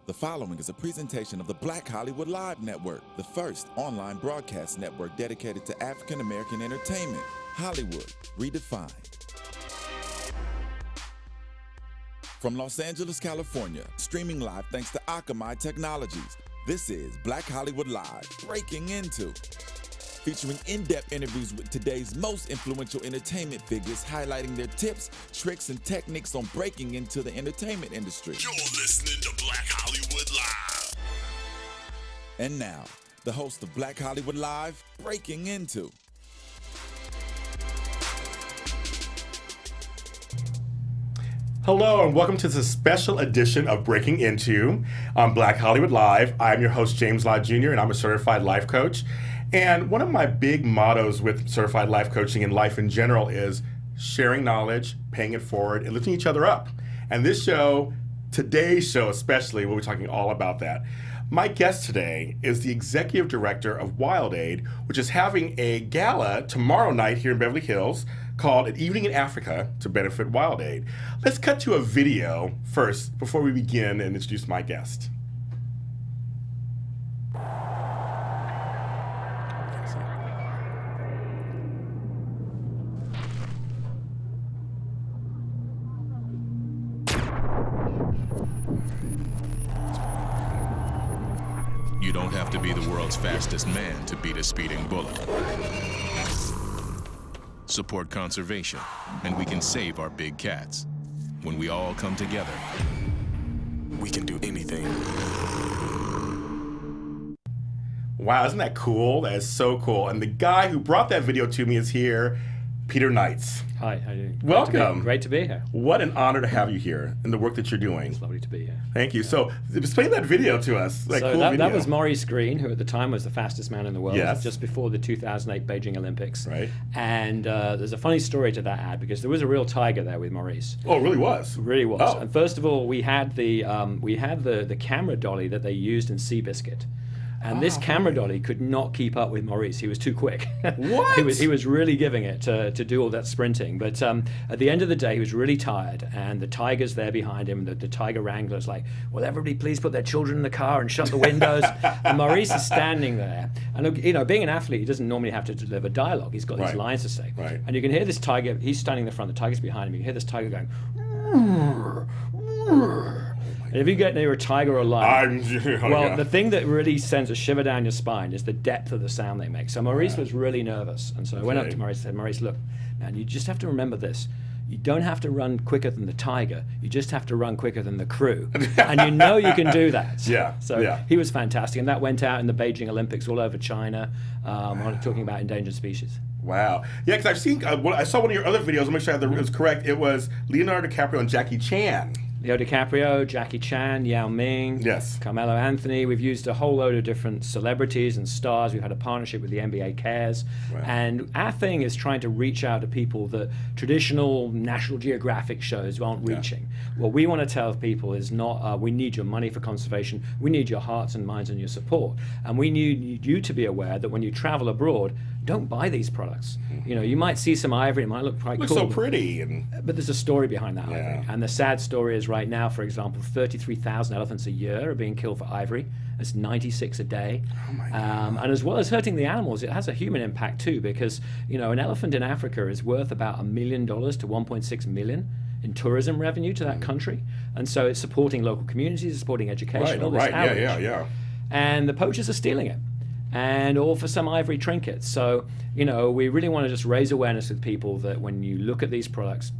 The following is a presentation of the Black Hollywood Live Network, the first online broadcast network dedicated to African American entertainment. Hollywood redefined. From Los Angeles, California, streaming live thanks to Akamai Technologies, this is Black Hollywood Live, Breaking Into, featuring in-depth interviews with today's most influential entertainment figures, highlighting their tips, tricks, and techniques on breaking into the entertainment industry. You're listening to Black Hollywood Live. And now, the host of Black Hollywood Live, Breaking Into. Hello and welcome to this special edition of Breaking Into on Black Hollywood Live. I'm your host, James Lott Jr., and I'm a certified life coach. And one of my big mottos with certified life coaching and life in general is sharing knowledge, paying it forward, and lifting each other up. And this show, today's show especially, we'll be talking all about that. My guest today is the executive director of Wild Aid, which is having a gala tomorrow night here in Beverly Hills called An Evening in Africa to benefit Wild Aid. Let's cut to a video first before we begin and introduce my guest. You don't have to be the world's fastest man to beat a speeding bullet. Support conservation, and we can save our big cats. When we all come together, we can do anything. Wow, isn't that cool? That is so cool. And the guy who brought that video to me is here, Peter Knights. Hi, how are you doing? Welcome. Great to be here. What an honor to have you here and the work that you're doing. It's lovely to be here. Thank you. So, explain that video to us. That So cool video. that was Maurice Green, who at the time was the fastest man in the world, Yes. just before the 2008 Beijing Olympics. Right. And there's a funny story to that ad because there was a real tiger there with Maurice. Oh, it really was? It really was. Oh. And first of all, we had the camera dolly that they used in Seabiscuit. And this camera dolly could not keep up with Maurice. He was too quick. What? he was really giving it to do all that sprinting. But at the end of the day, he was really tired. And the tiger's there behind him. The tiger wrangler's like, will everybody please put their children in the car and shut the windows? And Maurice is standing there. And being an athlete, he doesn't normally have to deliver dialogue. He's got these Right. lines to say. Right. And you can hear this tiger. He's standing in the front. The tiger's behind him. You can hear this tiger going, "Roar, roar." And if you get near a tiger or a lion, the thing that really sends a shiver down your spine is the depth of the sound they make. So Maurice was really nervous. And so I went up to Maurice and said, Maurice, look, man, you just have to remember this. You don't have to run quicker than the tiger. You just have to run quicker than the crew. And you know you can do that. Yeah, So yeah. he was fantastic. And that went out in the Beijing Olympics all over China, talking about endangered species. Wow. Yeah, because I've seen, I saw one of your other videos, I'll make sure I have it was correct. It was Leonardo DiCaprio and Jackie Chan. Leo DiCaprio, Jackie Chan, Yao Ming, Yes. Carmelo Anthony. We've used a whole load of different celebrities and stars. We've had a partnership with the NBA Cares. Wow. And our thing is trying to reach out to people that traditional National Geographic shows aren't reaching. What we want to tell people is not, we need your money for conservation. We need your hearts and minds and your support. And we need you to be aware that when you travel abroad, don't buy these products. You know, you might see some ivory, it might look quite Looks cool. so pretty. And But there's a story behind that Yeah. ivory. And the sad story is right now, for example, 33,000 elephants a year are being killed for ivory. That's 96 a day. Oh my God. And as well as hurting the animals, it has a human impact too, because an elephant in Africa is worth about $1 million to 1.6 million in tourism revenue to that country. And so it's supporting local communities, it's supporting education, all this outreach. Yeah. And the poachers are stealing it, and all for some ivory trinkets. So, we really want to just raise awareness with people that when you look at these products,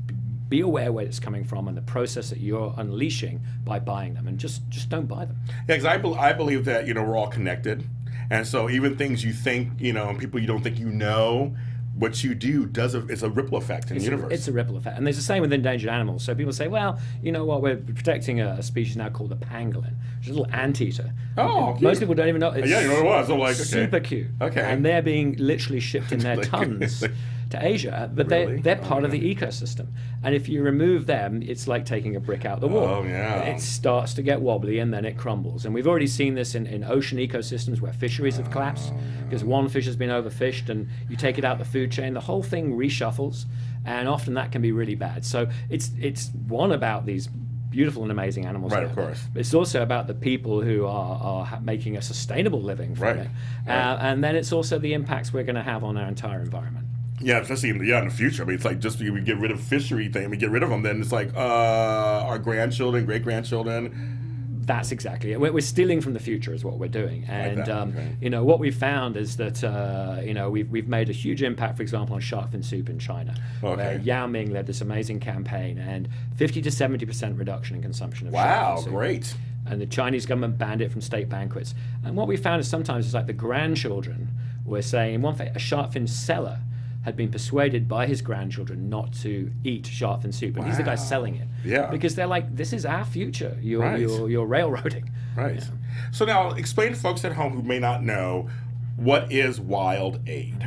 be aware where it's coming from and the process that you're unleashing by buying them, and just don't buy them. Yeah, because I believe that, we're all connected. And so even things you think, and people you don't think you know, what you do it's a ripple effect in the universe. It's a ripple effect. And there's the same with endangered animals. So people say, well, you know what, we're protecting a species now called the pangolin, which is a little anteater. Oh, And cute. most people don't even know. It's Yeah, you know what it was. I'm like, okay. super cute. Okay. And they're being literally shipped in their tons to Asia, but Really? they're part of the ecosystem. And if you remove them, it's like taking a brick out the wall. Oh, yeah. It starts to get wobbly and then it crumbles. And we've already seen this in ocean ecosystems where fisheries have collapsed because one fish has been overfished, and you take it out the food chain, the whole thing reshuffles, and often that can be really bad. So it's one about these beautiful and amazing animals. Right, out of there. course. It's also about the people who are making a sustainable living from it. And then it's also the impacts we're going to have on our entire environment. Yeah, especially in the future. I mean, it's like just we get rid of fishery thing, we get rid of them, then it's like our grandchildren, great-grandchildren. That's exactly it. We're stealing from the future is what we're doing. And, okay. you know, what we've found is that, you know, we've made a huge impact, for example, on shark fin soup in China. Okay. Yao Ming led this amazing campaign and 50 to 70% reduction in consumption of shark fin soup. Wow, great. And the Chinese government banned it from state banquets. And what we found is sometimes it's like the grandchildren were saying, in one fact, a shark fin seller had been persuaded by his grandchildren not to eat shark fin soup, and he's the guy selling it. Yeah. Because they're like, this is our future. You're railroading. Right. Yeah. So now, explain to folks at home who may not know, what is Wild Aid?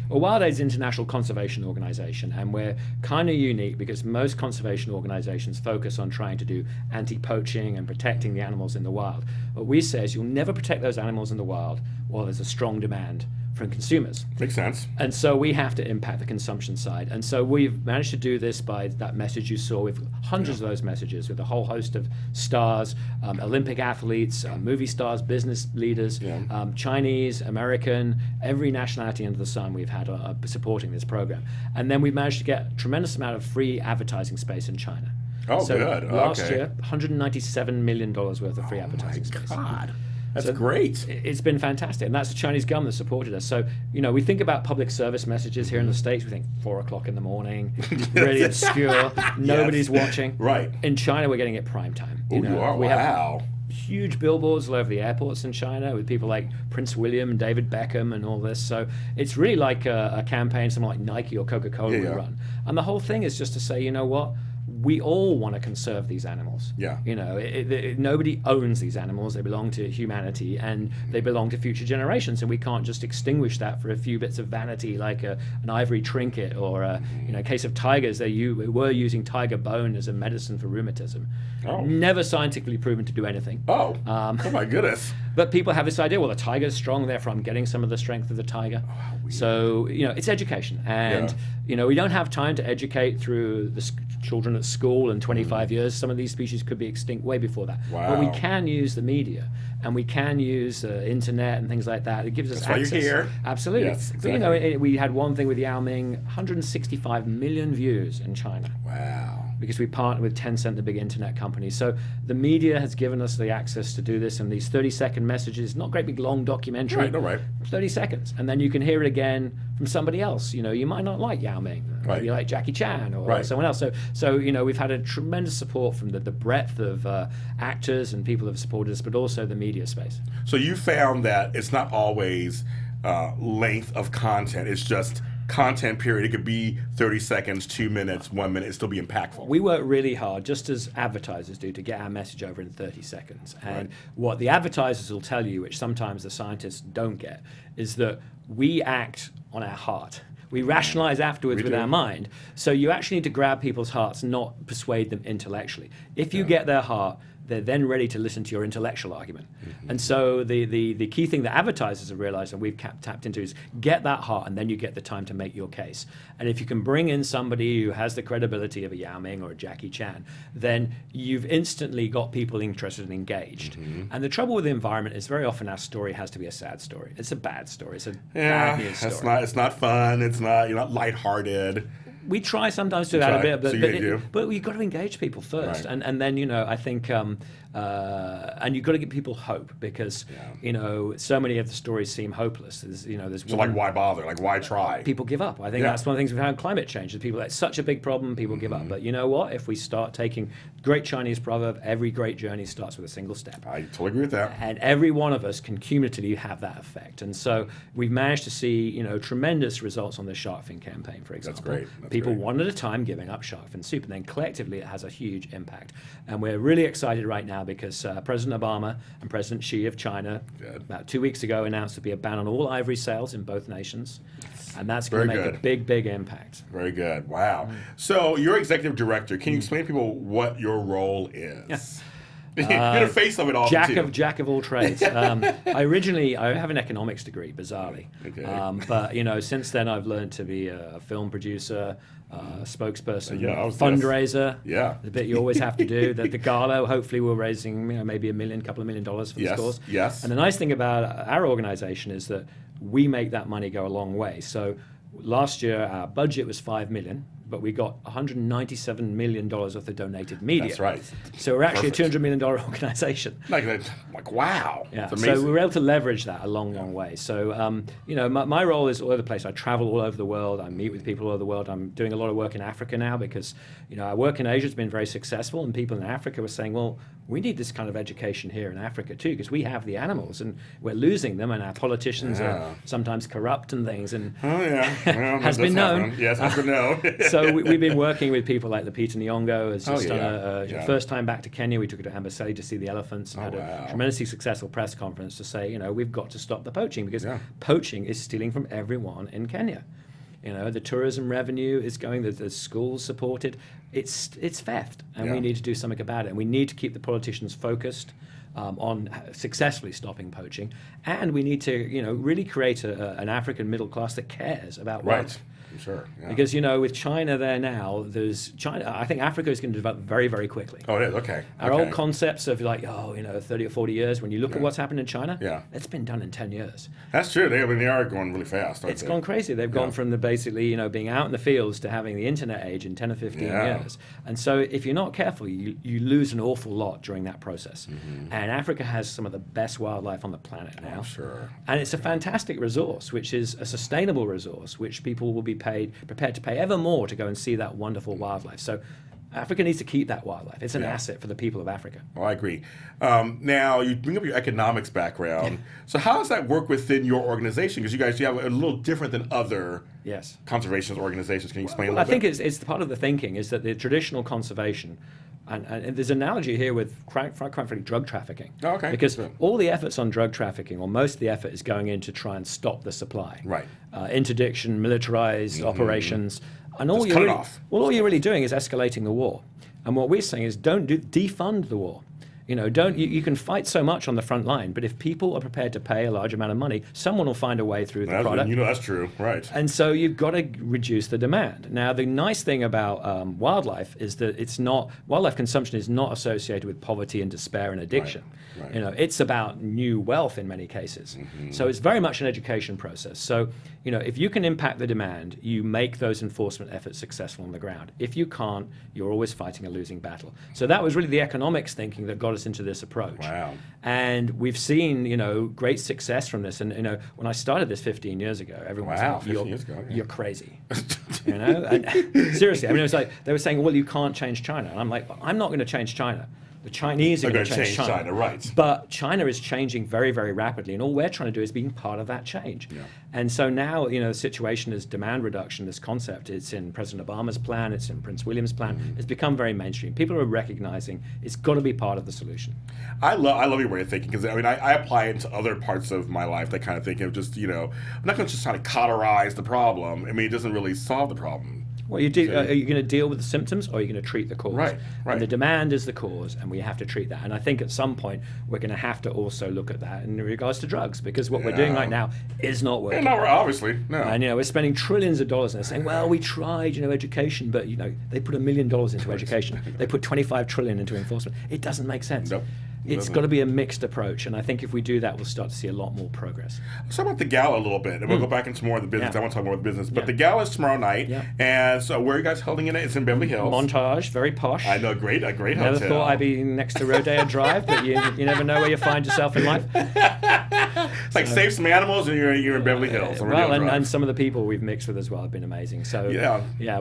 Well, Wild Aid is an international conservation organization, and we're kind of unique because most conservation organizations focus on trying to do anti-poaching and protecting the animals in the wild. What we say is you'll never protect those animals in the wild while there's a strong demand from consumers. Makes sense. And so we have to impact the consumption side. And so we've managed to do this by that message you saw. We've hundreds of those messages with a whole host of stars, Olympic athletes, movie stars, business leaders, Chinese, American, every nationality under the sun we've had supporting this program. And then we've managed to get a tremendous amount of free advertising space in China. Oh, so good. Last year, $197 million worth of free advertising space. God. That's great. It's been fantastic, and that's the Chinese government that supported us. So, you know, we think about public service messages here in the States. We think 4 o'clock in the morning, really obscure, nobody's watching. Right. In China, we're getting it prime time. Oh, you are? We Wow. have huge billboards all over the airports in China with people like Prince William and David Beckham and all this. So it's really like a campaign someone like Nike or Coca-Cola would run. And the whole thing is just to say, you know what? We all want to conserve these animals. Yeah. You know, nobody owns these animals. They belong to humanity, and they belong to future generations. And we can't just extinguish that for a few bits of vanity, like an ivory trinket, or in a case of tigers, they were using tiger bone as a medicine for rheumatism. Oh. Never scientifically proven to do anything. Oh. Oh my goodness. But people have this idea, well, the tiger's strong, therefore I'm getting some of the strength of the tiger. Oh, so, you know, it's education. And, you know, we don't have time to educate through the children at school in 25 years. Some of these species could be extinct way before that. Wow. But we can use the media, and we can use internet and things like that. It gives us access. That's why you're here. Absolutely. Yes, exactly. But, you know, we had one thing with Yao Ming, 165 million views in China. Wow. Because we partner with Tencent, the big internet company. So the media has given us the access to do this, and these 30-second messages, not great big long documentary, Right, no, right. 30 seconds. And then you can hear it again from somebody else. You know, you might not like Yao Ming, Right. you like Jackie Chan or someone else. So you know, we've had a tremendous support from the breadth of actors and people who have supported us, but also the media space. So you found that it's not always length of content, it's just content period. It could be 30 seconds, 2 minutes, 1 minute, it still be impactful. We work really hard, just as advertisers do, to get our message over in 30 seconds. And what the advertisers will tell you, which sometimes the scientists don't get, is that we act on our heart. We rationalize afterwards with our mind. So you actually need to grab people's hearts, not persuade them intellectually. If you get their heart, they're then ready to listen to your intellectual argument. And so the key thing that advertisers have realized and we've tapped into is get that heart, and then you get the time to make your case. And if you can bring in somebody who has the credibility of a Yao Ming or a Jackie Chan, then you've instantly got people interested and engaged. And the trouble with the environment is very often our story has to be a sad story. It's a bad story. It's a bad news story. It's not fun. It's not, you're not lighthearted. We try sometimes to that a bit, but you've got to engage people first, Right. and then, you know, I think, and you've got to give people hope, because you know, so many of the stories seem hopeless. There's So like, why bother? Like, why try? people give up. I think that's one of the things we've had in climate change. Is people, it's such a big problem, people give up. But you know what? If we start taking, great Chinese proverb, every great journey starts with a single step. I totally agree with that. And every one of us can cumulatively have that effect. And so we've managed to see, you know, tremendous results on the shark fin campaign, for example. great. That's People great. one at a time giving up shark fin soup, and then collectively it has a huge impact. And we're really excited right now because President Obama and President Xi of China about 2 weeks ago announced to be a ban on all ivory sales in both nations. And that's going to make a big, big impact. Very good. Wow. So you're executive director. Can you explain to people what your role is? You're the face of it all, Jack too. Jack of all trades. I have an economics degree, bizarrely. Okay. But since then I've learned to be a film producer, spokesperson, fundraiser. Yeah. The bit you always have to do. The gala, hopefully we're raising maybe couple of million dollars for the cause. Yes. And the nice thing about our organization is that we make that money go a long way. So last year our budget was $5 million. But we got $197 million worth of donated media. That's right. So we're actually a $200 million organization. Like wow. Yeah. So we were able to leverage that a long way. So, my role is all over the place. I travel all over the world. I meet with people all over the world. I'm doing a lot of work in Africa now because, our work in Asia has been very successful. And people in Africa were saying, well, we need this kind of education here in Africa too because we have the animals and we're losing them and our politicians are sometimes corrupt and things. And has been known. Yes, has been known. So we've been working with people like Lupita Nyong'o has just done a first time back to Kenya. We took her to Amboseli to see the elephants and had a tremendously successful press conference to say, we've got to stop the poaching because poaching is stealing from everyone in Kenya. The tourism revenue is going, the schools supported. It's theft, and we need to do something about it. And we need to keep the politicians focused on successfully stopping poaching. And we need to, really create an African middle class that cares about wildlife. Sure. Yeah. Because with China there now, I think Africa is going to develop very, very quickly. Oh, it is. Okay. Our old concepts of 30 or 40 years. When you look at what's happened in China, it's been done in 10 years. That's true. They are going really fast. It's gone crazy. They've gone from basically being out in the fields to having the internet age in 10 or 15 years. And so if you're not careful, you lose an awful lot during that process. Mm-hmm. And Africa has some of the best wildlife on the planet now. Oh, sure. And it's a fantastic resource, which is a sustainable resource, which people will be prepared to pay ever more to go and see that wonderful wildlife. So Africa needs to keep that wildlife. It's an asset for the people of Africa. Well, I agree. Now, you bring up your economics background. So how does that work within your organization? Because you have a little different than other conservation organizations. Can you explain a little bit? I think it's part of the thinking is that the traditional conservation, and there's an analogy here with, frankly, drug trafficking. Oh, okay. Because all the efforts on drug trafficking, or most of the effort, is going in to try and stop the supply. Right. Interdiction, militarized operations. And all cut it off. All you're really doing is escalating the war. And what we're saying is don't defund the war. You can fight so much on the front line, but if people are prepared to pay a large amount of money, someone will find a way through the product. That's true, right. And so you've got to reduce the demand. Now, the nice thing about wildlife is that wildlife consumption is not associated with poverty and despair and addiction. Right. It's about new wealth in many cases. Mm-hmm. So it's very much an education process. So, if you can impact the demand, you make those enforcement efforts successful on the ground. If you can't, you're always fighting a losing battle. So that was really the economics thinking that got us into this approach. Wow. And we've seen, great success from this. And, when I started this 15 years ago, everyone was like, you're crazy. And seriously, it was like, they were saying, well, you can't change China. And I'm like, well, I'm not going to change China. The Chinese are going to change China. Right. But China is changing very, very rapidly, and all we're trying to do is being part of that change. Yeah. And so now, the situation is demand reduction, this concept. It's in President Obama's plan, it's in Prince William's plan. Mm-hmm. It's become very mainstream. People are recognizing it's got to be part of the solution. I love your way of thinking, because I apply it to other parts of my life, that kind of thinking of just, I'm not going to just try to cauterize the problem. It doesn't really solve the problem. Well, are you going to deal with the symptoms, or are you going to treat the cause? Right. And the demand is the cause, and we have to treat that. And I think at some point we're going to have to also look at that in regards to drugs, because what we're doing right now is not working. No, obviously, no. And we're spending trillions of dollars, and they're saying, well, we tried, education, but they put $1 million into education, they put $25 trillion into enforcement. It doesn't make sense. Nope. It's got to be a mixed approach, and I think if we do that, we'll start to see a lot more progress. Let's talk about the gala a little bit, and we'll go back into more of the business. I want to talk more about the business, but the gala is tomorrow night, and so where are you guys holding it? It's in Beverly Hills. Montage, very posh. I know, a great hotel. Never thought I'd be next to Rodeo Drive, but you never know where you find yourself in life. It's like save some animals, and you're in Beverly Hills. And some of the people we've mixed with as well have been amazing. So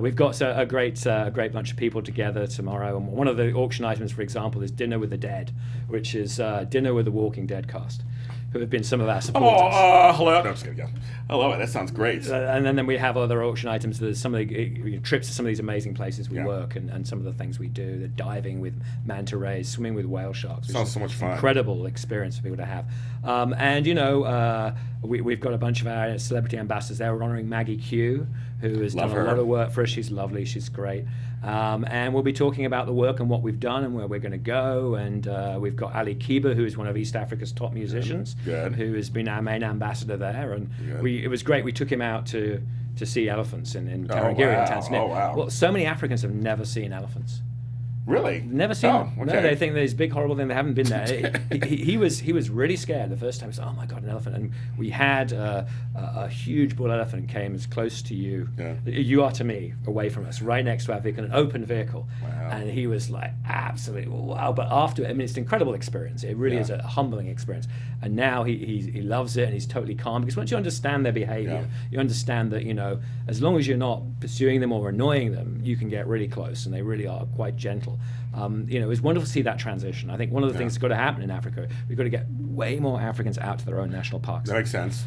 we've got a great bunch of people together tomorrow. And one of the auction items, for example, is Dinner with the Dead, which is Dinner with the Walking Dead cast, who have been some of our supporters. Hello. No, I'm just kidding. I love it. That sounds great. And then we have other auction items. There's some of the trips to some of these amazing places we work, and some of the things we do. The diving with manta rays, swimming with whale sharks. Sounds so much fun. Incredible experience for people to have. We've got a bunch of our celebrity ambassadors there. We're honoring Maggie Q, who has Love done a her. lot of work for us. She's lovely. She's great. And we'll be talking about the work and what we've done and where we're going to go. And we've got Ali Kiba, who is one of East Africa's top musicians, Good. who has been our main ambassador there. And Good. it was great. We took him out to see elephants in Tarangire, in Tanzania. Oh, wow. Well, so many Africans have never seen elephants. Really? Never seen them. Okay. No, they think there's big horrible thing. They haven't been there. he was really scared the first time. He said, "Oh my God, an elephant!" And we had a huge bull elephant came as close to you, you are to me, away from us, right next to our vehicle, an open vehicle. Wow. And he was like, absolutely wow. But after, I mean, it's an incredible experience. It really is a humbling experience. And now he loves it, and he's totally calm, because once you understand their behavior, you understand that, as long as you're not pursuing them or annoying them, you can get really close, and they really are quite gentle. It was wonderful to see that transition. I think one of the things that's got to happen in Africa, we've got to get way more Africans out to their own national parks. That makes sense.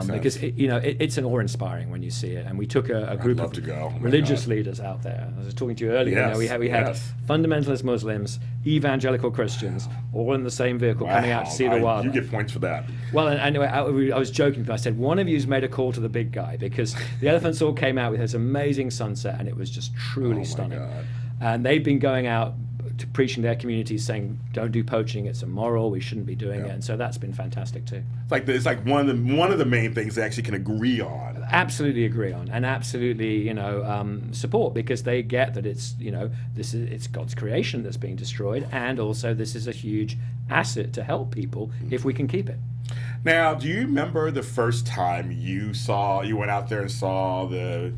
Because it's an awe-inspiring when you see it. And we took a group love of to go. Oh my religious God. leaders out there. I was talking to you earlier. Yes, We had yes. fundamentalist Muslims, evangelical Christians, all in the same vehicle coming out to see the wildlife. You get points for that. Well, and anyway, I was joking. I said, one of you's made a call to the big guy, because the elephants all came out with this amazing sunset, and it was just truly stunning. God. And they've been going out to preaching their communities, saying, don't do poaching, it's immoral, we shouldn't be doing it. And so that's been fantastic too. It's like one of the main things they actually can agree on. Absolutely agree on, and absolutely support, because they get that it's it's God's creation that's being destroyed, and also this is a huge asset to help people if we can keep it. Now, do you remember the first time you went out there and saw the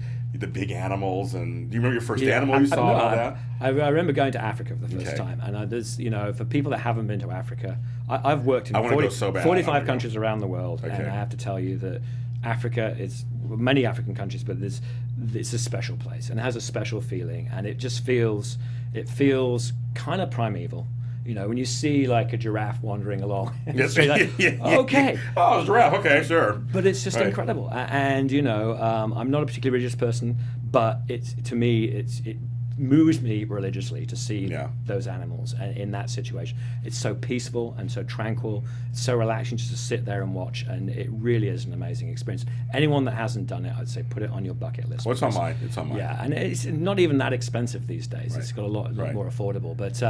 big animals, and do you remember your first animal you saw and all that? I remember going to Africa for the first time, and there's for people that haven't been to Africa, I've worked in 45 countries around the world, and I have to tell you that Africa is many African countries, but it's a special place and it has a special feeling, and it just feels kind of primeval. When you see like a giraffe wandering along, okay. Oh, a giraffe, okay, sure. But it's just incredible. And, I'm not a particularly religious person, but to me, it moves me religiously to see those animals in that situation. It's so peaceful and so tranquil. It's so relaxing just to sit there and watch, and it really is an amazing experience. Anyone that hasn't done it, I'd say put it on your bucket list. Well, it's on mine. Yeah, and it's not even that expensive these days. Right. It's got a lot more affordable, but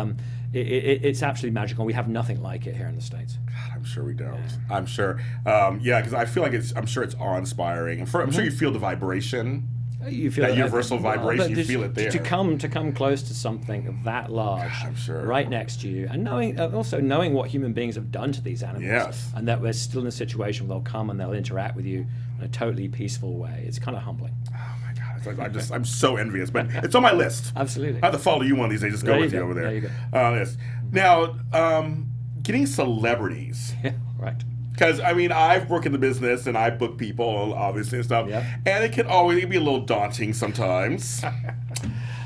it's absolutely magical. We have nothing like it here in the States. God, I'm sure we don't. Yeah. I'm sure. Because I feel like I'm sure it's awe-inspiring. I'm sure you feel the vibration. You feel that universal vibration. You feel it there. To come close to something that large, I'm sure, right next to you, and knowing what human beings have done to these animals, and that we're still in a situation where they'll come and they'll interact with you in a totally peaceful way. It's kind of humbling. Oh my God, I'm so envious, but it's on my list. Absolutely. I have to follow you one of these days. Just go with you over there. There you go. Yes. Now, getting celebrities. Yeah, right. Because, I've worked in the business and I book people, obviously, and stuff. Yep. And it can be a little daunting sometimes.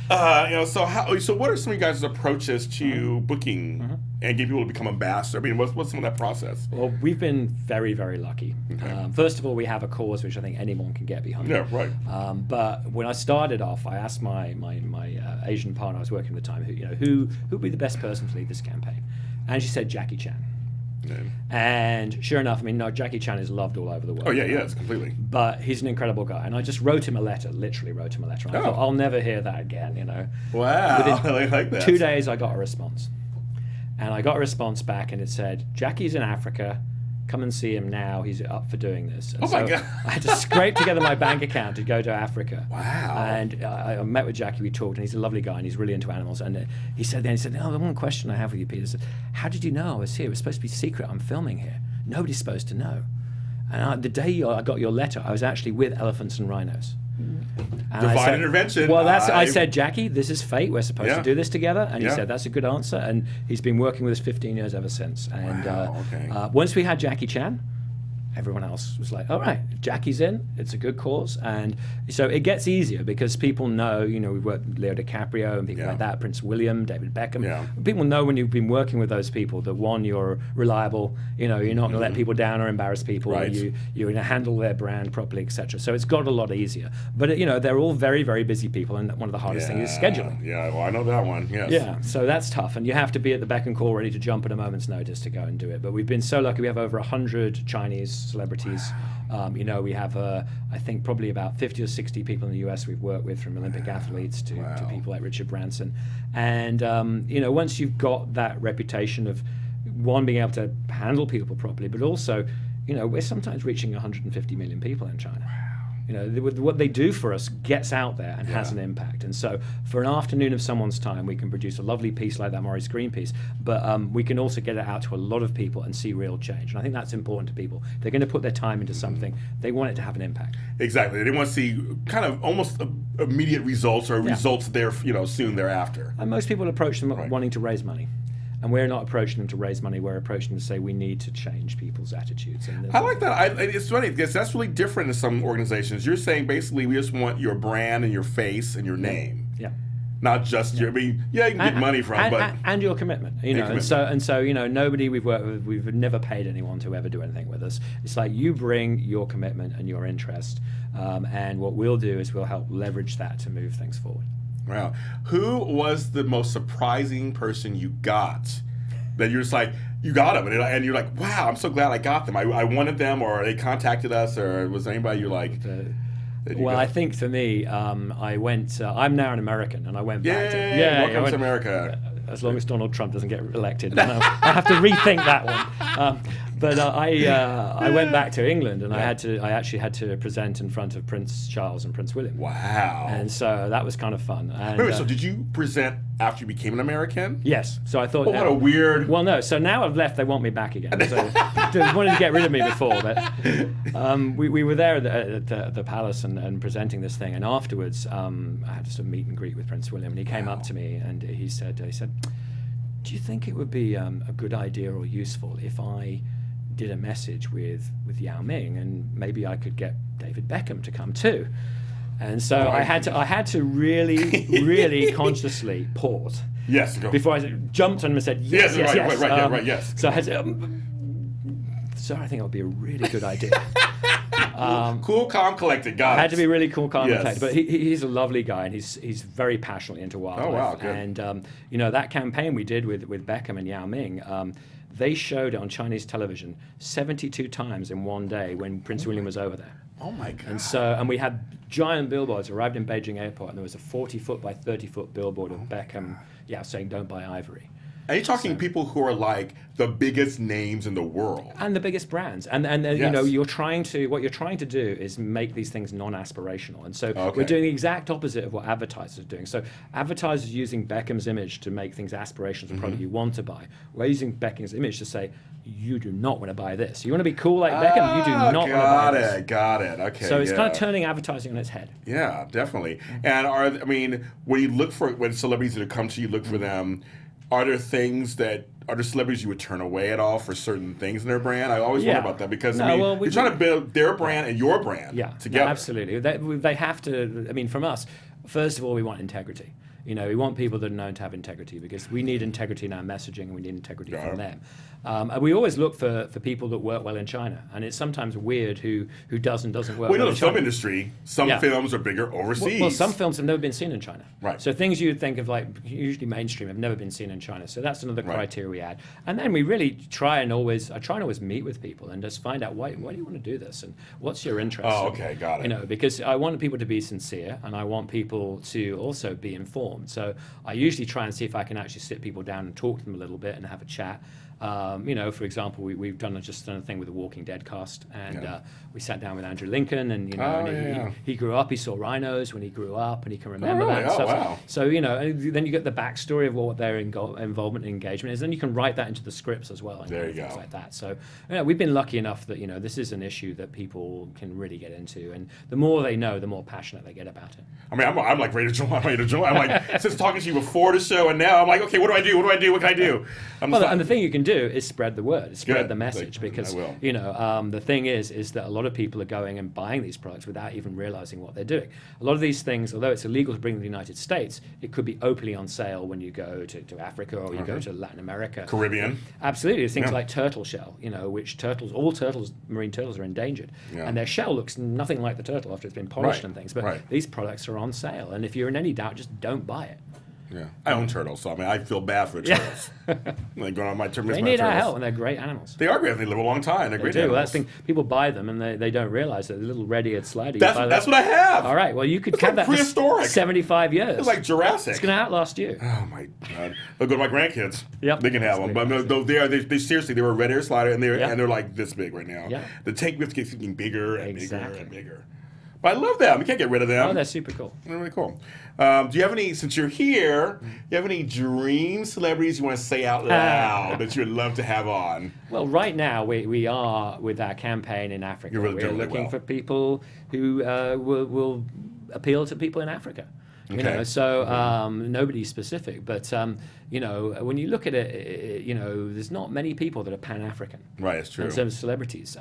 So what are some of you guys' approaches to booking and getting people to become ambassadors? What's some of that process? Well, we've been very, very lucky. Okay. First of all, we have a cause which I think anyone can get behind. Yeah, right. But when I started off, I asked my Asian partner I was working at the time, who would be the best person to lead this campaign? And she said Jackie Chan. Yeah. And sure enough, Jackie Chan is loved all over the world. Oh, yeah, it's completely. But he's an incredible guy. And I just wrote him a letter, literally wrote him a letter. And I thought, I'll never hear that again, Wow, Within I like that. 2 days, I got a response. And I got a response back, and it said, Jackie's in Africa. Come and see him now. He's up for doing this. And my God. I had to scrape together my bank account to go to Africa. Wow. And I met with Jackie. We talked, and he's a lovely guy, and he's really into animals. And he said, the one question I have with you, Peter, is, how did you know I was here? It was supposed to be secret. I'm filming here. Nobody's supposed to know. And the day I got your letter, I was actually with elephants and rhinos. And Divine intervention. Well, I said, Jackie, this is fate. We're supposed to do this together. And he Yeah. said, that's a good answer. And he's been working with us 15 years ever since. And okay. Once we had Jackie Chan, everyone else was like, all right, Jackie's in, it's a good cause. And so it gets easier because people know, we work with Leo DiCaprio and people like that, Prince William, David Beckham. Yeah. People know when you've been working with those people that, one, you're reliable, you're not going to let people down or embarrass people, Right. you're going to handle their brand properly, etc. So it's got a lot easier. But, they're all very, very busy people, and one of the hardest things is scheduling. Yeah, well, I know that one, yes. Yeah, so that's tough, and you have to be at the beck and call, ready to jump at a moment's notice to go and do it. But we've been so lucky. We have over 100 Chinese celebrities. You know, we have, I think, probably about 50 or 60 people in the US we've worked with, from Olympic athletes to people like Richard Branson. And, you know, once you've got that reputation of, one, being able to handle people properly, but also, you know, we're sometimes reaching 150 million people in China. You know, what they do for us gets out there and has an impact. And so for an afternoon of someone's time, we can produce a lovely piece like that Maurice Green piece, but we can also get it out to a lot of people and see real change. And I think that's important to people. If they're going to put their time into something, they want it to have an impact. Exactly. They want to see kind of almost immediate results, or results there, you know, soon thereafter. And most people approach them wanting to raise money. And we're not approaching them to raise money. We're approaching them to say we need to change people's attitudes. And I like that. It's funny because that's really different in some organizations. You're saying basically we just want your brand and your face and your name. Yeah. Not just your. I mean, you can get money from, but and your commitment. You know, and so you know, nobody we've worked with, we've never paid anyone to ever do anything with us. It's like you bring your commitment and your interest, and what we'll do is we'll help leverage that to move things forward. Wow. Who was the most surprising person you got that you're just like, you got them, and you're like, wow, I'm so glad I got them. I wanted them, or they contacted us, or was there anybody you're like? Well, I think for me, I went, I'm now an American, and I went back to... Welcome to America. As long as Donald Trump doesn't get elected. I have to rethink that one. But I went back to England, and I actually had to present in front of Prince Charles and Prince William. Wow. And so that was kind of fun. And, so did you present after you became an American? Yes. So I thought... what a weird... Well, no. So now I've left, they want me back again. So they wanted to get rid of me before. But we were there at the palace and presenting this thing. And afterwards, I had just a meet and greet with Prince William. And he came up to me and he said, do you think it would be a good idea or useful if I did a message with Yao Ming, and maybe I could get David Beckham to come too? And so I had to really, really consciously pause. Yes. Go. Before I jumped on him and said yes. Yes. So I had to. So I think it would be a really good idea. Cool, calm, collected. Got it. Had to be really cool, calm, and collected. But he's a lovely guy, and he's very passionately into wildlife. Oh wow, good. And you know, that campaign we did with Beckham and Yao Ming. They showed it on Chinese television 72 times in one day when Prince William was over there. Oh my God. And we had giant billboards. Arrived in Beijing airport, and there was a 40-foot by 30-foot billboard of Beckham, saying "Don't buy ivory." And you're talking people who are like the biggest names in the world. And the biggest brands. And you know, what you're trying to do is make these things non-aspirational. And so we're doing the exact opposite of what advertisers are doing. So advertisers using Beckham's image to make things aspirational, the product you want to buy. We're using Beckham's image to say, you do not want to buy this. You want to be cool like Beckham, you do not want to buy this. Got it. Okay. So it's kind of turning advertising on its head. Yeah, definitely. And when celebrities that come to you, look for them, are there celebrities you would turn away at all for certain things in their brand? I always wonder about that because you're trying to build their brand and your brand together. No, absolutely. They have to. I mean, from us, first of all, we want integrity. You know, we want people that are known to have integrity because we need integrity in our messaging and we need integrity from them. And we always look for people that work well in China, and it's sometimes weird who does and doesn't work well in China. Well, in the film industry, some films are bigger overseas. Well, some films have never been seen in China. Right. So things you'd think of like usually mainstream have never been seen in China. So that's another criteria we add. And then we really try and always meet with people and just find out why do you want to do this and what's your interest. Oh, okay, got it. You know, because I want people to be sincere and I want people to also be informed. So I usually try and see if I can actually sit people down and talk to them a little bit and have a chat. You know, for example, we've done a thing with the Walking Dead cast, and we sat down with Andrew Lincoln, and you know, he grew up, he saw rhinos when he grew up, and he can remember that. And stuff. Wow. So you know, and then you get the backstory of what their involvement and engagement is, then you can write that into the scripts as well, and there you things go. like that. So you know, we've been lucky enough that this is an issue that people can really get into, and the more they know, the more passionate they get about it. I mean, I'm like ready to join. I'm like since talking to you before the show, and now I'm like, okay, what do I do? What can I do? And the thing you can do is spread the word, spread the message, because you know the thing is that a lot of people are going and buying these products without even realizing what they're doing. A lot of these things, although it's illegal to bring to the United States, it could be openly on sale when you go to Africa or you go to Latin America, Caribbean. Absolutely, there's things like turtle shell, which all marine turtles are endangered, and their shell looks nothing like the turtle after it's been polished and things. But these products are on sale, and if you're in any doubt, just don't buy it. Yeah, I own turtles, so I mean, I feel bad for the turtles. Like going on my turtles. They need our help, and they're great animals. They are great. They live a long time. They're great animals. Well, that's the thing. People buy them, and they don't realize that the little red-eared slider. That's what I have. All right. Well, you could have like that prehistoric. for 75 years. It's like Jurassic. It's going to outlast you. Oh my God! They'll go to my grandkids. Yep. They can have them. But no, they seriously, they were a red-eared slider, and they're like this big right now. Yeah. The tank whips keep getting bigger and bigger and bigger. But I love them. You can't get rid of them. Oh, they're super cool. They're really cool. Do you have any, since you're here, do you have any dream celebrities you want to say out loud that you would love to have on? Well, right now we are with our campaign in Africa. We're looking for people who will appeal to people in Africa. You know, so nobody specific, but you know, when you look at it, you know, there's not many people that are Pan-African. Right, it's true. In terms of celebrities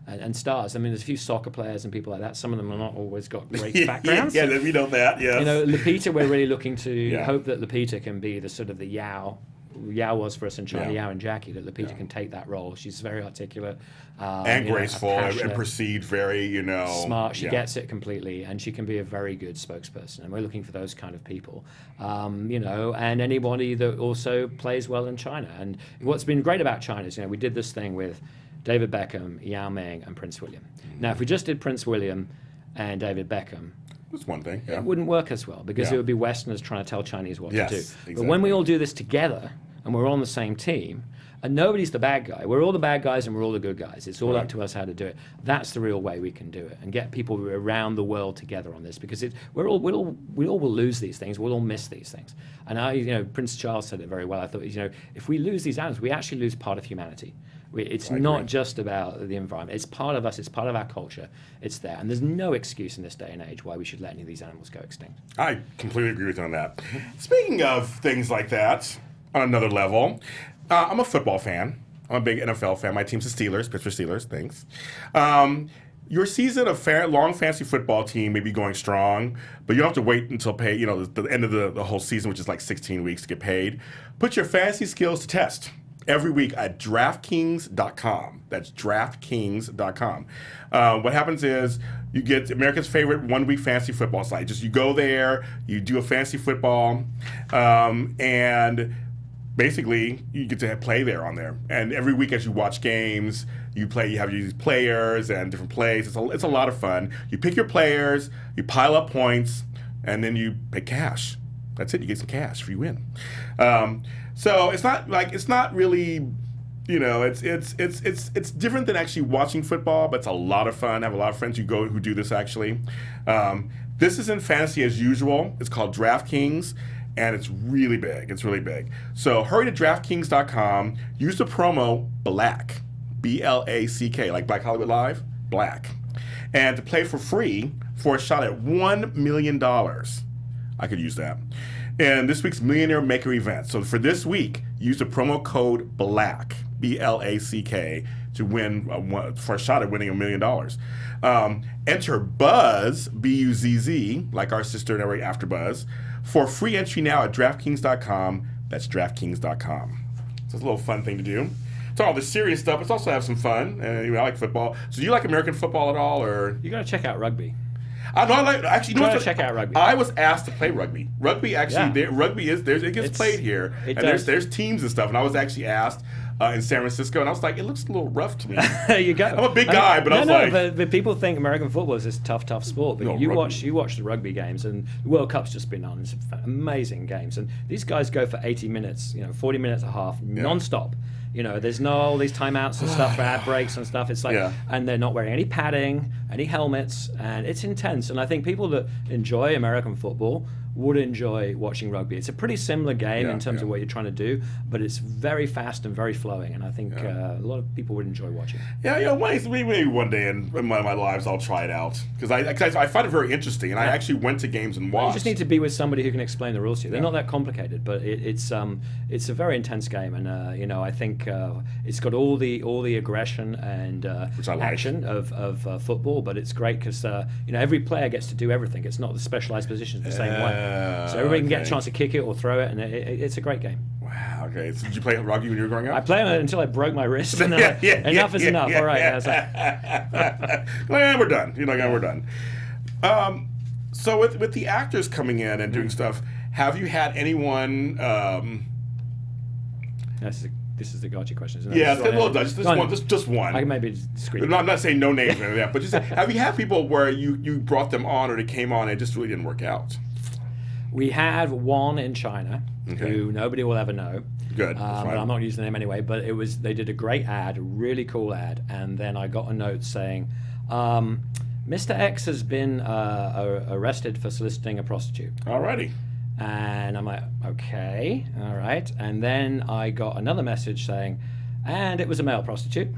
and stars. I mean, there's a few soccer players and people like that. Some of them are not always got great backgrounds. Yeah, we know that. Yes. You know, Lupita, we're really looking to hope that Lupita can be the sort of the Yao was for us in China, Yao and Jackie, that Lupita can take that role. She's very articulate. And graceful and perceived very, you know. Smart. She gets it completely, and she can be a very good spokesperson. And we're looking for those kind of people, you know, and anybody that also plays well in China. And what's been great about China is, you know, we did this thing with David Beckham, Yao Ming, and Prince William. Now, if we just did Prince William and David Beckham, that's one thing. Yeah. It wouldn't work as well because it would be Westerners trying to tell Chinese what to do. Exactly. But when we all do this together and we're on the same team, and nobody's the bad guy. We're all the bad guys and we're all the good guys. It's all up to us how to do it. That's the real way we can do it and get people around the world together on this, because we all will lose these things. We'll all miss these things. And you know, Prince Charles said it very well. I thought, you know, if we lose these animals, we actually lose part of humanity. It's not just about the environment. It's part of us. It's part of our culture. It's there. And there's no excuse in this day and age why we should let any of these animals go extinct. I completely agree with you on that. Speaking of things like that, on another level, I'm a football fan. I'm a big NFL fan. My team's the Steelers, Pittsburgh Steelers. Thanks. Your season of long fantasy football team may be going strong, but you don't have to wait until the end of the whole season, which is like 16 weeks to get paid. Put your fantasy skills to test every week at DraftKings.com. That's DraftKings.com. What happens is you get America's favorite one-week fantasy football site. Just you go there, you do a fantasy football, and basically you get to play there on there. And every week as you watch games, you have these players and different plays. It's a lot of fun. You pick your players, you pile up points, and then you pay cash. That's it. You get some cash if you win. So it's not really, you know, it's different than actually watching football, but it's a lot of fun. I have a lot of friends who do this actually. This is in fantasy as usual. It's called DraftKings, and it's really big. It's really big. So hurry to DraftKings.com. Use the promo BLACK, BLACK, like Black Hollywood Live, BLACK, and to play for free for a shot at $1 million. I could use that. And this week's Millionaire Maker event. So for this week, use the promo code BLACK, BLACK, to win for a shot at winning $1 million. Enter Buzz, B-U-Z-Z, like our sister network AfterBuzz, for free entry now at DraftKings.com. That's DraftKings.com. So it's a little fun thing to do. It's all the serious stuff. It's also have some fun. I like football. So do you like American football at all, or you got to check out rugby. Check out rugby. I was asked to play rugby. Rugby actually, it gets played here, and there's teams and stuff. And I was actually asked in San Francisco, and I was like, it looks a little rough to me. There you go. I'm a big guy, but I was like, but people think American football is this tough sport. But you watch the rugby games, and the World Cup's just been on. It's amazing games, and these guys go for 80 minutes, 40 minutes a half, non-stop. There's no all these timeouts and stuff for ad breaks and stuff. It's like, and they're not wearing any padding, any helmets, and it's intense. And I think people that enjoy American football would enjoy watching rugby. It's a pretty similar game in terms of what you're trying to do, but it's very fast and very flowing, and I think a lot of people would enjoy watching. Maybe one day in one of my lives I'll try it out, because I find it very interesting, and I actually went to games and watched. You just need to be with somebody who can explain the rules to you. They're not that complicated, but it's a very intense game, and I think it's got all the aggression and action of football, but it's great because every player gets to do everything. It's not the specialized positions the same way. So everybody can get a chance to kick it or throw it, and it's a a great game. Wow. Okay. So did you play rugby when you were growing up? I played it until I broke my wrist. And enough is enough. All right. We're done. We're done. So with the actors coming in and doing stuff, Have you had anyone? This is the gotcha question, isn't it? Yeah, just one. I can maybe screen. I'm not saying no names or anything like that, but just have you had people where you brought them on or they came on and it just really didn't work out? We had one in China who nobody will ever know. Good. But I'm not using the name anyway. But they did a great ad, a really cool ad, and then I got a note saying, Mr. X has been arrested for soliciting a prostitute. Alrighty. And I'm like, okay, all right. And then I got another message saying, and it was a male prostitute.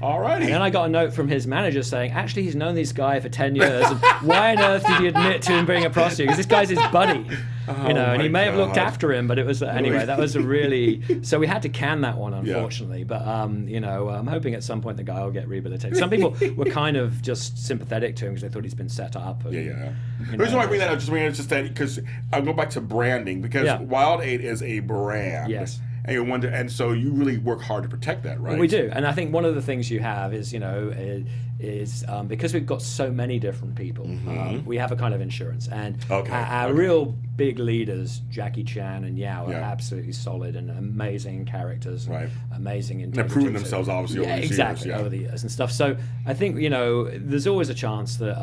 Alrighty. And then I got a note from his manager saying, actually, he's known this guy for 10 years. And why on earth did he admit to him being a prostitute? Because this guy's his buddy. And he may have looked after him, but it was, anyway, that was a really, so we had to can that one, unfortunately. Yeah. But, I'm hoping at some point the guy will get rehabilitated. Some people were kind of just sympathetic to him because they thought he's been set up. And, The reason why I bring that up is just that, because I'll go back to branding, because Wild 8 is a brand. Yes. And you wonder, and so you really work hard to protect that, right? Well, we do, and I think one of the things you have is, because we've got so many different people, we have a kind of insurance, and our real big leaders, Jackie Chan and Yao, are absolutely solid and amazing characters, and amazing integrity. And they've proven themselves, obviously, over the years. Over the years and stuff. So I think there's always a chance that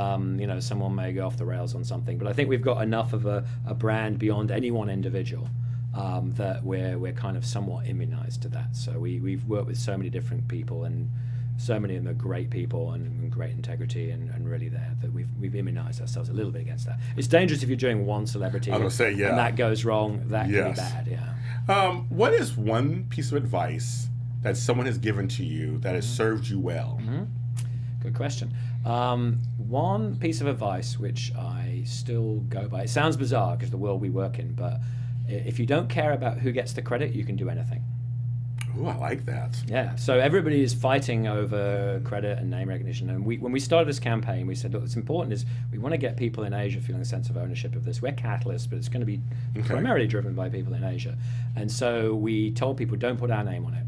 someone may go off the rails on something, but I think we've got enough of a brand beyond any one individual. That we're kind of somewhat immunized to that. So we've worked with so many different people, and so many of them are great people and great integrity and really there that we've immunized ourselves a little bit against that. It's dangerous if you're doing one celebrity I was gonna say, and that goes wrong, that can be bad. What is one piece of advice that someone has given to you that has served you well? Good question. One piece of advice which I still go by, it sounds bizarre because the world we work in, but if you don't care about who gets the credit, you can do anything. Ooh, I like that. Yeah, so everybody is fighting over credit and name recognition. And when we started this campaign, we said, look, what's important is we want to get people in Asia feeling a sense of ownership of this. We're catalysts, but it's going to be primarily driven by people in Asia. And so we told people, don't put our name on it.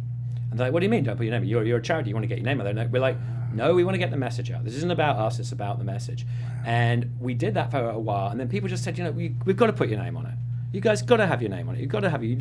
And they're like, what do you mean, don't put your name? You're a charity, you want to get your name on there. We're like, no, we want to get the message out. This isn't about us, it's about the message. And we did that for a while, and then people just said, we've got to put your name on it. You guys got to have your name on it. You've got to have it. You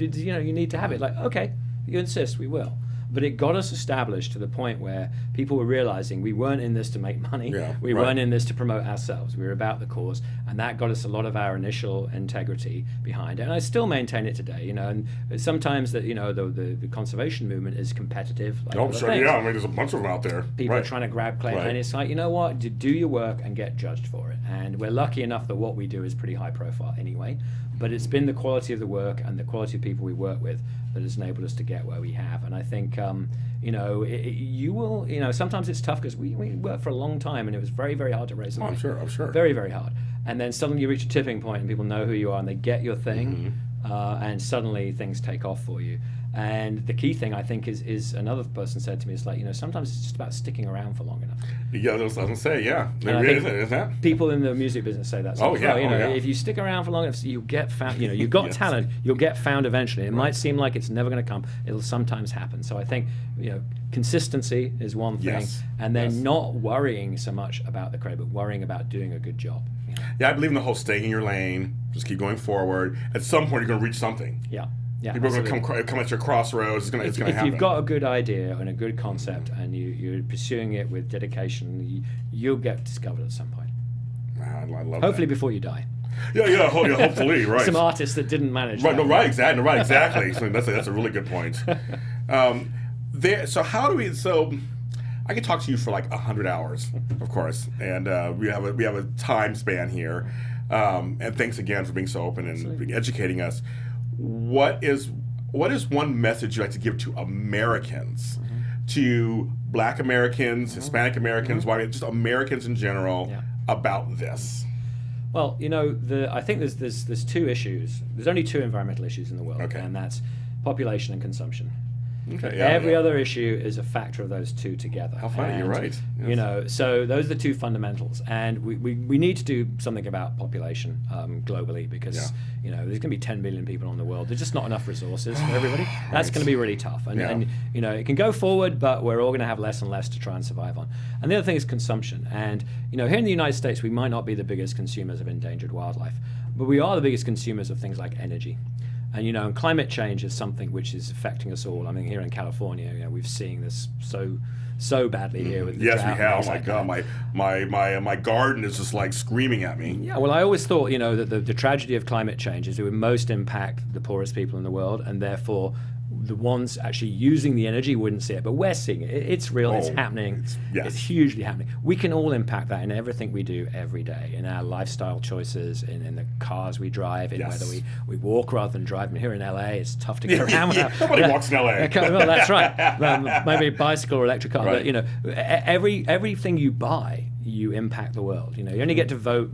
need to have it. Like, okay, you insist, we will. But it got us established to the point where people were realizing we weren't in this to make money. We weren't in this to promote ourselves. We were about the cause, and that got us a lot of our initial integrity behind it. And I still maintain it today. And sometimes that the conservation movement is competitive. Like there's a bunch of them out there. People are trying to grab claim, and it's like, you know what? Do your work and get judged for it. And we're lucky enough that what we do is pretty high profile anyway. But it's been the quality of the work and the quality of people we work with that has enabled us to get where we have. And I think, you will, sometimes it's tough because we worked for a long time and it was very, very hard to raise money. I'm sure. Very, very hard. And then suddenly you reach a tipping point and people know who you are and they get your thing, and suddenly things take off for you. And the key thing I think is another person said to me, it's like, sometimes it's just about sticking around for long enough. Yeah, I was going to say, yeah. Is that? People in the music business say that. If you stick around for long enough, you'll get found. You've got talent, you'll get found eventually. It might seem like it's never going to come. It'll sometimes happen. So I think, consistency is one thing, and then not worrying so much about the credit, but worrying about doing a good job. Yeah, I believe in the whole staying in your lane, just keep going forward. At some point, you're going to reach something. Yeah, people are going to come at your crossroads. It's going to happen. If you've got a good idea and a good concept and you're pursuing it with dedication, you'll get discovered at some point. I love Hopefully that. before you die. Yeah, hopefully, right. Some artists that didn't manage that. Exactly. So that's a really good point. So I could talk to you for like 100 hours, of course, and we have a time span here. And thanks again for being so open and educating us. What is one message you'd like to give to Americans, to Black Americans, Hispanic Americans, white, just Americans in general about this? Well, I think there's two issues. There's only two environmental issues in the world, and that's population and consumption. Every other issue is a factor of those two together. How funny, you're right. Yes. So those are the two fundamentals, and we need to do something about population globally because there's going to be 10 billion people in the world. There's just not enough resources for everybody. That's going to be really tough, and it can go forward, but we're all going to have less and less to try and survive on. And the other thing is consumption, and here in the United States we might not be the biggest consumers of endangered wildlife, but we are the biggest consumers of things like energy. And, and climate change is something which is affecting us all. I mean, here in California, we've seen this so badly here with the drought. Yes, we have. Oh my God, my garden is just like screaming at me. Yeah, well, I always thought, that the tragedy of climate change is it would most impact the poorest people in the world, and therefore the ones actually using the energy wouldn't see it, but we're seeing it. It's real. It's happening. It's hugely happening. We can all impact that in everything we do every day, in our lifestyle choices, in the cars we drive, in whether we walk rather than drive. And here in LA, it's tough to get around. Nobody walks in LA. Well, that's right. Maybe a bicycle or electric car, right. But everything you buy, you impact the world. You only get to vote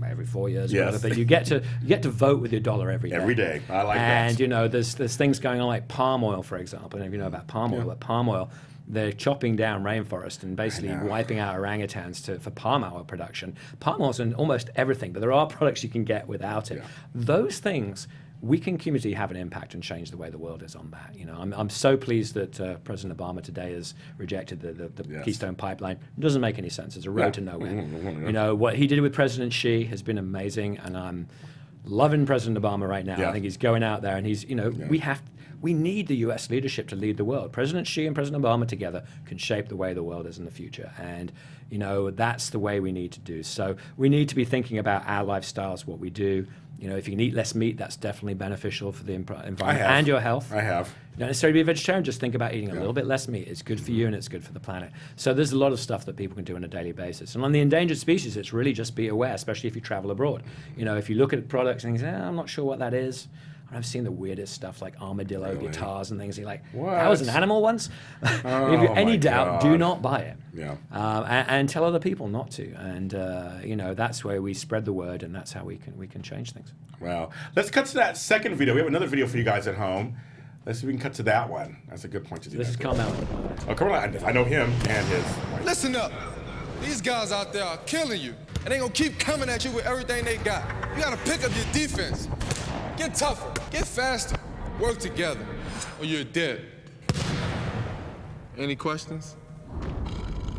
every 4 years, or whatever, but you get to vote with your dollar every day. Every day, I like that. And there's things going on like palm oil, for example. I don't know if you know about palm oil, but palm oil, they're chopping down rainforest and basically wiping out orangutans for palm oil production. Palm oil's in almost everything, but there are products you can get without it. Yeah. Those things, we can cumulatively have an impact and change the way the world is on that. I'm so pleased that President Obama today has rejected the Keystone Pipeline. It doesn't make any sense. It's a road to nowhere. What he did with President Xi has been amazing, and I'm loving President Obama right now. I think he's going out there, and he's we need the U.S. leadership to lead the world. President Xi and President Obama together can shape the way the world is in the future, and that's the way we need to do. So we need to be thinking about our lifestyles, what we do. If you can eat less meat, that's definitely beneficial for the environment and your health. I have. You don't necessarily be a vegetarian, just think about eating a little bit less meat. It's good for you and it's good for the planet. So there's a lot of stuff that people can do on a daily basis. And on the endangered species, it's really just be aware, especially if you travel abroad. If you look at products and think, I'm not sure what that is. I've seen the weirdest stuff like armadillo guitars and things. You're like, that was an animal once? If you have any doubt, do not buy it. Yeah. And tell other people not to. And that's where we spread the word, and that's how we can change things. Wow. Let's cut to that second video. We have another video for you guys at home. Let's see if we can cut to that one. That's a good point to do. This is Carmel. Oh, come on. I know him and his wife. Listen up. These guys out there are killing you, and they gonna keep coming at you with everything they got. You gotta pick up your defense. Get tougher, get faster, work together, or you're dead. Any questions?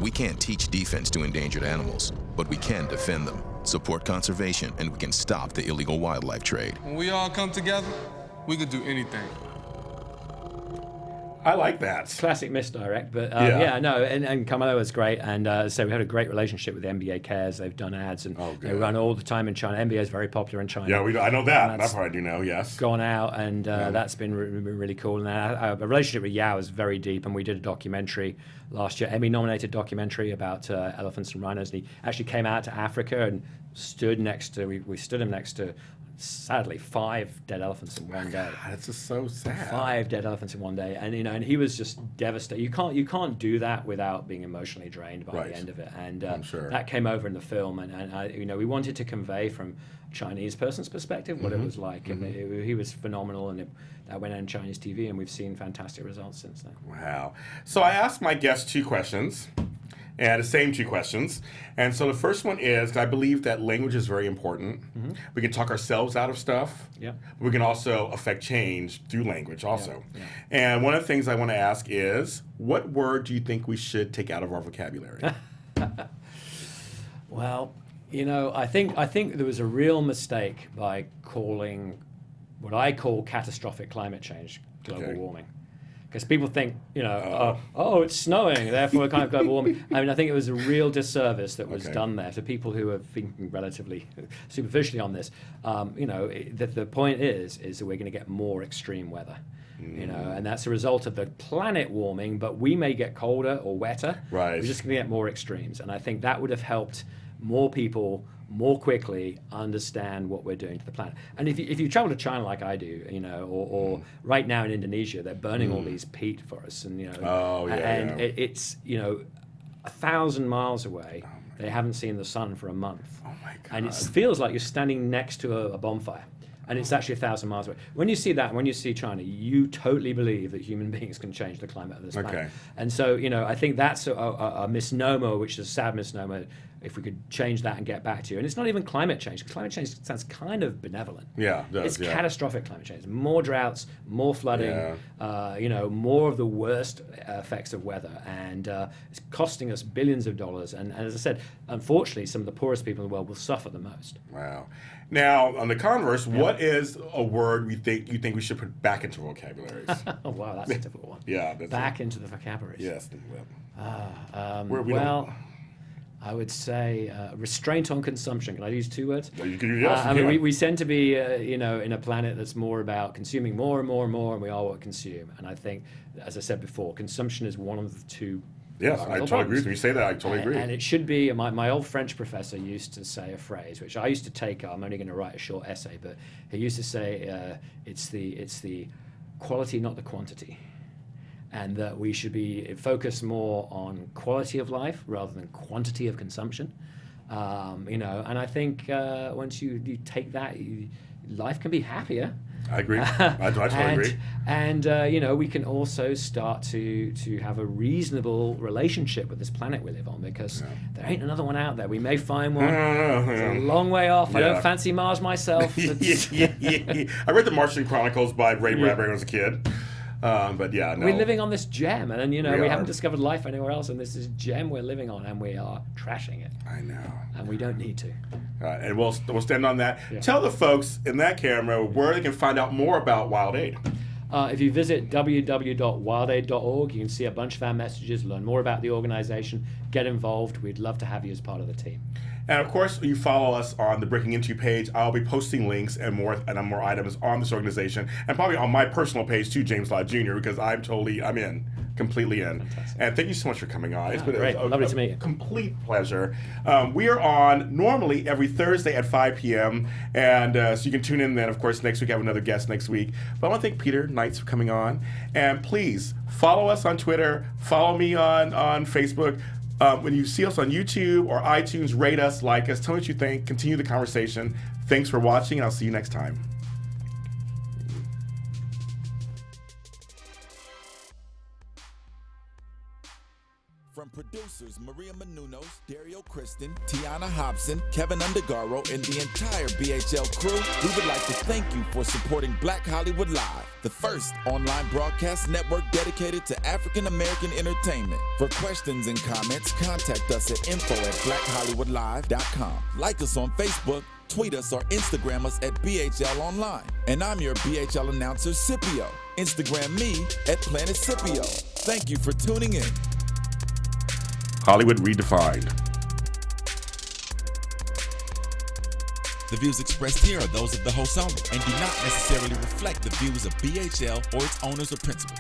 We can't teach defense to endangered animals, but we can defend them, support conservation, and we can stop the illegal wildlife trade. When we all come together, we can do anything. I like that. Classic misdirect, but and Carmelo is great, and so we had a great relationship with NBA Cares. They've done ads, and they run all the time in China. NBA is very popular in China. Yeah, I know that. That's what I do know, yes. Gone out, and that's been really cool. And our relationship with Yao is very deep, and we did a documentary last year, Emmy-nominated documentary about elephants and rhinos. And he actually came out to Africa and stood next to, we stood him next to, sadly, 5 dead elephants in one day. God, it's just so sad. 5 dead elephants in one day, and and he was just devastated. You can't do that without being emotionally drained by the end of it. And I'm sure that came over in the film, and we wanted to convey from a Chinese person's perspective what it was like, and he was phenomenal, and that went on Chinese TV, and we've seen fantastic results since then. Wow. So I asked my guests 2 questions. And the same 2 questions. And so the first one is, I believe that language is very important. Mm-hmm. We can talk ourselves out of stuff. Yeah. But we can also affect change through language also. Yeah. And one of the things I want to ask is, what word do you think we should take out of our vocabulary? Well, I think there was a real mistake by calling what I call catastrophic climate change global warming. Because people think, it's snowing, therefore kind of global warming. I mean, I think it was a real disservice that was done there to people who are thinking relatively superficially on this. That the point is that we're going to get more extreme weather. And that's a result of the planet warming, but we may get colder or wetter. Right. We're just going to get more extremes. And I think that would have helped more people more quickly understand what we're doing to the planet. And if you travel to China like I do, or right now in Indonesia, they're burning all these peat forests, and it's 1,000 miles away. They haven't seen the sun for a month. Oh my God. And it feels like you're standing next to a bonfire. And it's actually 1,000 miles away. When you see that, when you see China, you totally believe that human beings can change the climate of this planet. And so, I think that's a misnomer, which is a sad misnomer. if we could change that and get back to you. And it's not even climate change. Climate change sounds kind of benevolent. Yeah, it does, it's catastrophic climate change. More droughts, more flooding, more of the worst effects of weather. And it's costing us billions of dollars. And as I said, unfortunately, some of the poorest people in the world will suffer the most. Wow. Now, on the converse, what is a word you think we should put back into vocabularies? Oh, wow, that's a difficult one. Yeah. Back into the vocabularies. Yes. I would say restraint on consumption. Can I use 2 words? You can, yes, we tend to be, in a planet that's more about consuming more and more and more, and we all consume. And I think, as I said before, consumption is one of the 2. Yes, I totally agree. When you say that, I totally agree. And it should be, my old French professor used to say a phrase, which I used to take, I'm only going to write a short essay, but he used to say, it's the quality, not the quantity. And that we should be focused more on quality of life rather than quantity of consumption. And I think once you take that, life can be happier. I agree. I totally agree. And we can also start to have a reasonable relationship with this planet we live on, because there ain't another one out there. We may find one. It's a long way off. I don't fancy Mars myself. I read the Martian Chronicles by Ray Bradbury when I was a kid. But yeah, no. We're living on this gem, and we haven't discovered life anywhere else, and this is gem we're living on, and we are trashing it. I know. And we don't need to. And we'll stand on that. Yeah. Tell the folks in that camera where they can find out more about Wild Aid. If you visit www.wildaid.org, you can see a bunch of our messages, learn more about the organization, get involved. We'd love to have you as part of the team. And of course, you follow us on the Breaking Into page. I'll be posting links and more items on this organization, and probably on my personal page too, James Lott Jr., because I'm completely in. Fantastic. And thank you so much for coming on. It's been great. Lovely to meet you. Complete pleasure. We are on normally every Thursday at 5 p.m., and so you can tune in then. Of course, next week I have another guest next week. But I want to thank Peter Knights for coming on. And please follow us on Twitter. Follow me on Facebook. When you see us on YouTube or iTunes, rate us, like us, tell me what you think, continue the conversation. Thanks for watching, and I'll see you next time. From producers Maria Menounos, Dario Kristen, Tiana Hobson, Kevin Undergaro, and the entire BHL crew, we would like to thank you for supporting Black Hollywood Live, the first online broadcast network dedicated to African American entertainment. For questions and comments, contact us at info@blackhollywoodlive.com. Like us on Facebook, tweet us, or Instagram us at BHL Online. And I'm your BHL announcer, Scipio. Instagram me at Planet Scipio. Thank you for tuning in. Hollywood Redefined. The views expressed here are those of the host only and do not necessarily reflect the views of BHL or its owners or principals.